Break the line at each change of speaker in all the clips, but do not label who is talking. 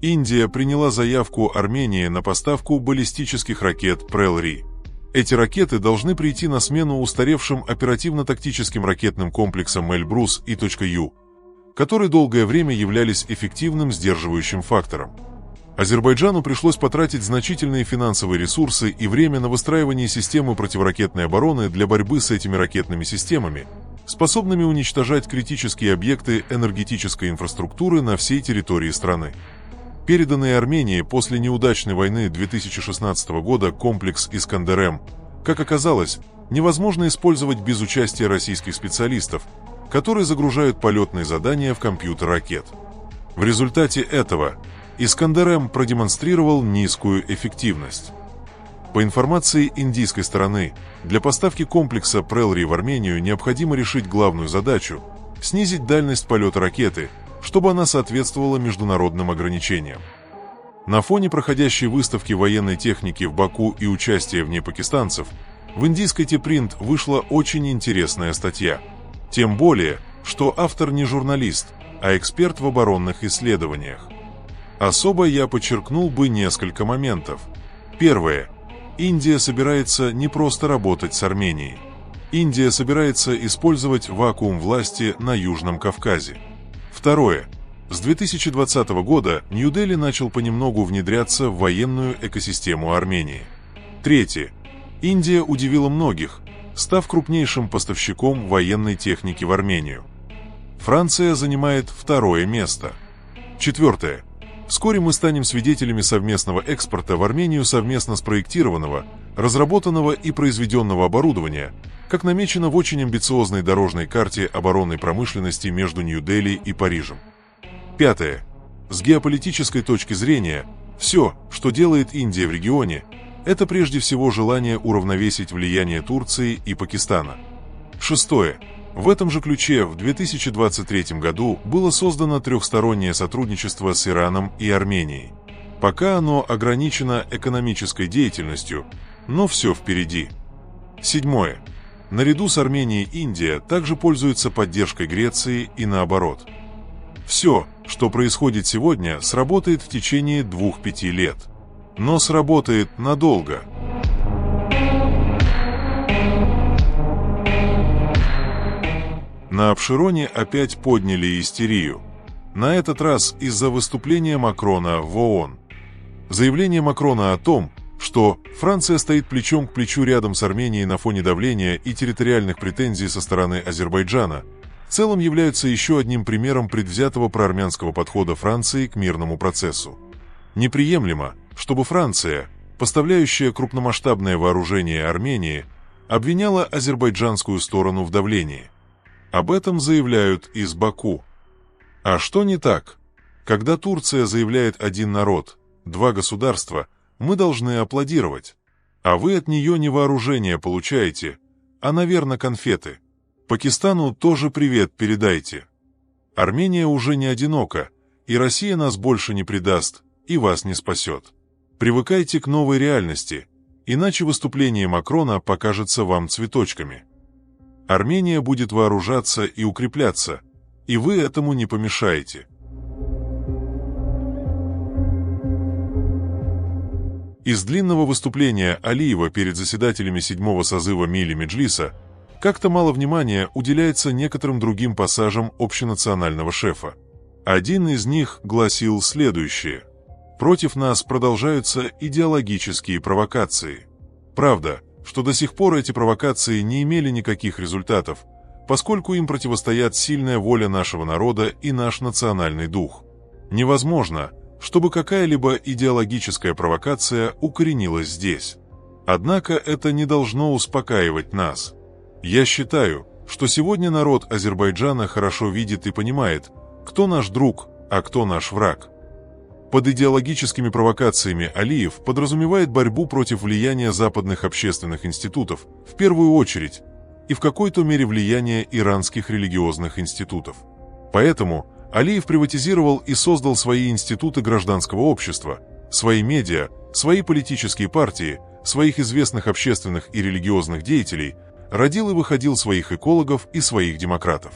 Индия приняла заявку Армении на поставку баллистических ракет Прел-Ри. Эти ракеты должны прийти на смену устаревшим оперативно-тактическим ракетным комплексам Эльбрус и .Ю, которые долгое время являлись эффективным сдерживающим фактором. Азербайджану пришлось потратить значительные финансовые ресурсы и время на выстраивание системы противоракетной обороны для борьбы с этими ракетными системами, способными уничтожать критические объекты энергетической инфраструктуры на всей территории страны. Переданный Армении после неудачной войны 2016 года комплекс «Искандер-М», как оказалось, невозможно использовать без участия российских специалистов, которые загружают полетные задания в компьютер ракет. В результате этого «Искандер-М» продемонстрировал низкую эффективность. По информации индийской стороны, для поставки комплекса Прел-Ри в Армению необходимо решить главную задачу – снизить дальность полета ракеты, чтобы она соответствовала международным ограничениям. На фоне проходящей выставки военной техники в Баку и участия в ней пакистанцев, в индийской T-Print вышла очень интересная статья. Тем более, что автор не журналист, а эксперт в оборонных исследованиях. Особо я подчеркнул бы несколько моментов. Первое. Индия собирается не просто работать с Арменией. Индия собирается использовать вакуум власти на Южном Кавказе. Второе. С 2020 года Нью-Дели начал понемногу внедряться в военную экосистему Армении. Третье. Индия удивила многих, став крупнейшим поставщиком военной техники в Армению. Франция занимает второе место. Четвертое. Вскоре мы станем свидетелями совместного экспорта в Армению совместно спроектированного, разработанного и произведенного оборудования, как намечено в очень амбициозной дорожной карте оборонной промышленности между Нью-Дели и Парижем. Пятое. С геополитической точки зрения, все, что делает Индия в регионе, это прежде всего желание уравновесить влияние Турции и Пакистана. Шестое. В этом же ключе в 2023 году было создано трехстороннее сотрудничество с Ираном и Арменией. Пока оно ограничено экономической деятельностью, но все впереди. Седьмое. Наряду с Арменией Индия также пользуется поддержкой Греции и наоборот. Все, что происходит сегодня, сработает в течение 2-5 лет. Но сработает надолго. На Абшероне опять подняли истерию. На этот раз из-за выступления Макрона в ООН. Заявление Макрона о том, что Франция стоит плечом к плечу рядом с Арменией на фоне давления и территориальных претензий со стороны Азербайджана, в целом являются еще одним примером предвзятого проармянского подхода Франции к мирному процессу. Неприемлемо, чтобы Франция, поставляющая крупномасштабное вооружение Армении, обвиняла азербайджанскую сторону в давлении. Об этом заявляют из Баку. А что не так? Когда Турция заявляет «один народ, два государства», мы должны аплодировать. А вы от нее не вооружение получаете, а, наверное, конфеты. Пакистану тоже привет передайте. Армения уже не одинока, и Россия нас больше не предаст и вас не спасет. Привыкайте к новой реальности, иначе выступление Макрона покажется вам цветочками. Армения будет вооружаться и укрепляться, и вы этому не помешаете. Из длинного выступления Алиева перед заседателями 7-го созыва Милли Меджлиса как-то мало внимания уделяется некоторым другим пассажам общенационального шефа. Один из них гласил следующее. «Против нас продолжаются идеологические провокации. Правда, что до сих пор эти провокации не имели никаких результатов, поскольку им противостоят сильная воля нашего народа и наш национальный дух. Невозможно, чтобы какая-либо идеологическая провокация укоренилась здесь. Однако это не должно успокаивать нас. Я считаю, что сегодня народ Азербайджана хорошо видит и понимает, кто наш друг, а кто наш враг». Под идеологическими провокациями Алиев подразумевает борьбу против влияния западных общественных институтов, в первую очередь, и в какой-то мере влияние иранских религиозных институтов. Поэтому Алиев приватизировал и создал свои институты гражданского общества, свои медиа, свои политические партии, своих известных общественных и религиозных деятелей, родил и выходил своих экологов и своих демократов.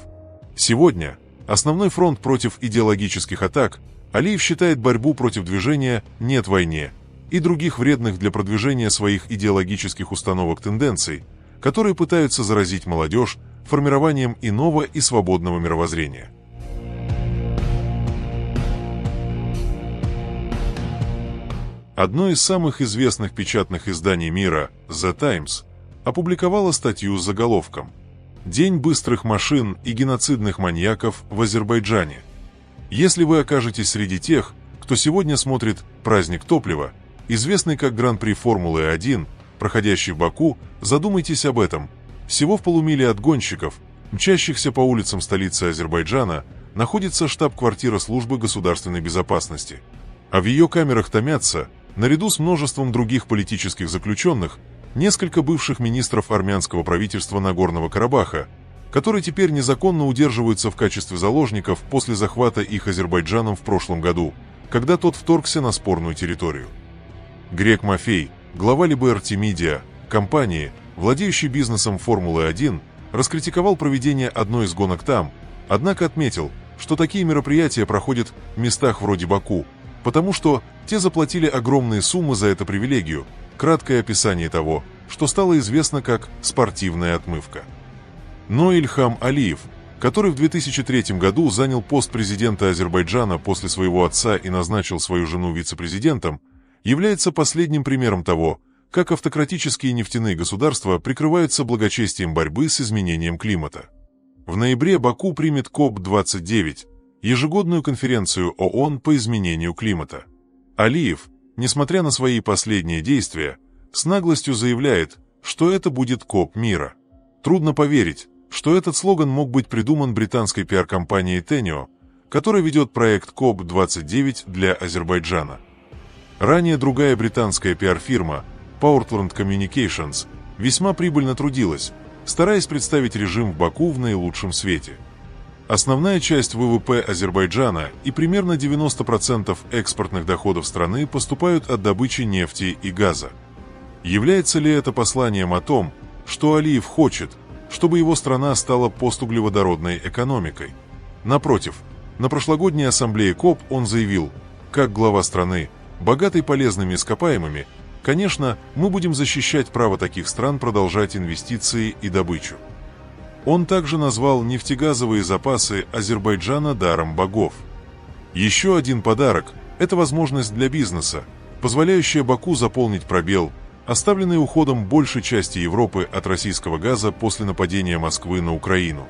Сегодня основной фронт против идеологических атак Алиев считает борьбу против движения «Нет войне» и других вредных для продвижения своих идеологических установок тенденций, которые пытаются заразить молодежь формированием иного и свободного мировоззрения. Одно из самых известных печатных изданий мира, The Times, опубликовало статью с заголовком «День быстрых машин и геноцидных маньяков в Азербайджане». Если вы окажетесь среди тех, кто сегодня смотрит «Праздник топлива», известный как Гран-при Формулы-1, проходящий в Баку, задумайтесь об этом. Всего в полумиле от гонщиков, мчащихся по улицам столицы Азербайджана, находится штаб-квартира службы государственной безопасности. А в ее камерах томятся, наряду с множеством других политических заключенных, несколько бывших министров армянского правительства Нагорного Карабаха, которые теперь незаконно удерживаются в качестве заложников после захвата их Азербайджаном в прошлом году, когда тот вторгся на спорную территорию. Грек Мафей, глава Liberty Media, компании, владеющей бизнесом Формулы-1, раскритиковал проведение одной из гонок там, однако отметил, что такие мероприятия проходят в местах вроде Баку, потому что те заплатили огромные суммы за эту привилегию. Краткое описание того, что стало известно как «спортивная отмывка». Но Ильхам Алиев, который в 2003 году занял пост президента Азербайджана после своего отца и назначил свою жену вице-президентом, является последним примером того, как автократические нефтяные государства прикрываются благочестием борьбы с изменением климата. В ноябре Баку примет КОП-29, ежегодную конференцию ООН по изменению климата. Алиев, несмотря на свои последние действия, с наглостью заявляет, что это будет КОП мира. Трудно поверить, что этот слоган мог быть придуман британской пиар-компанией Teneo, которая ведет проект КОП-29 для Азербайджана. Ранее другая британская пиар-фирма Portland Communications весьма прибыльно трудилась, стараясь представить режим в Баку в наилучшем свете. Основная часть ВВП Азербайджана и примерно 90% экспортных доходов страны поступают от добычи нефти и газа. Является ли это посланием о том, что Алиев хочет, чтобы его страна стала постуглеводородной экономикой? Напротив, на прошлогодней ассамблее КОП он заявил, как глава страны, богатой полезными ископаемыми, конечно, мы будем защищать право таких стран продолжать инвестиции и добычу. Он также назвал нефтегазовые запасы Азербайджана даром богов. Еще один подарок – это возможность для бизнеса, позволяющая Баку заполнить пробел, оставленный уходом большей части Европы от российского газа после нападения Москвы на Украину.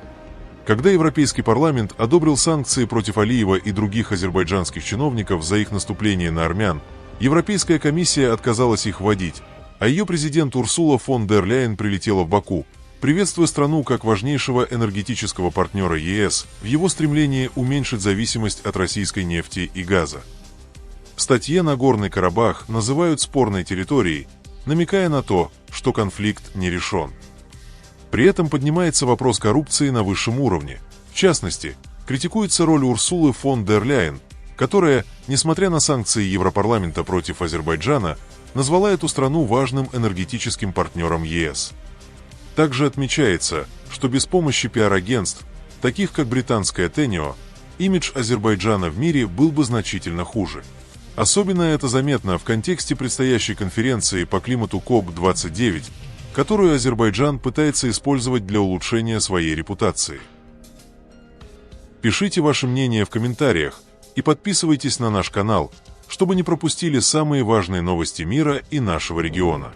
Когда Европейский парламент одобрил санкции против Алиева и других азербайджанских чиновников за их наступление на армян, Европейская комиссия отказалась их вводить, а ее президент Урсула фон дер Ляйен прилетела в Баку, приветствуя страну как важнейшего энергетического партнера ЕС в его стремлении уменьшить зависимость от российской нефти и газа. В статье Нагорный Карабах называют спорной территорией, намекая на то, что конфликт не решен. При этом поднимается вопрос коррупции на высшем уровне. В частности, критикуется роль Урсулы фон дер Ляйен, которая, несмотря на санкции Европарламента против Азербайджана, назвала эту страну важным энергетическим партнером ЕС. Также отмечается, что без помощи пиар-агентств, таких как британская Teneo, имидж Азербайджана в мире был бы значительно хуже. Особенно это заметно в контексте предстоящей конференции по климату КОП-29, которую Азербайджан пытается использовать для улучшения своей репутации. Пишите ваше мнение в комментариях и подписывайтесь на наш канал, чтобы не пропустили самые важные новости мира и нашего региона.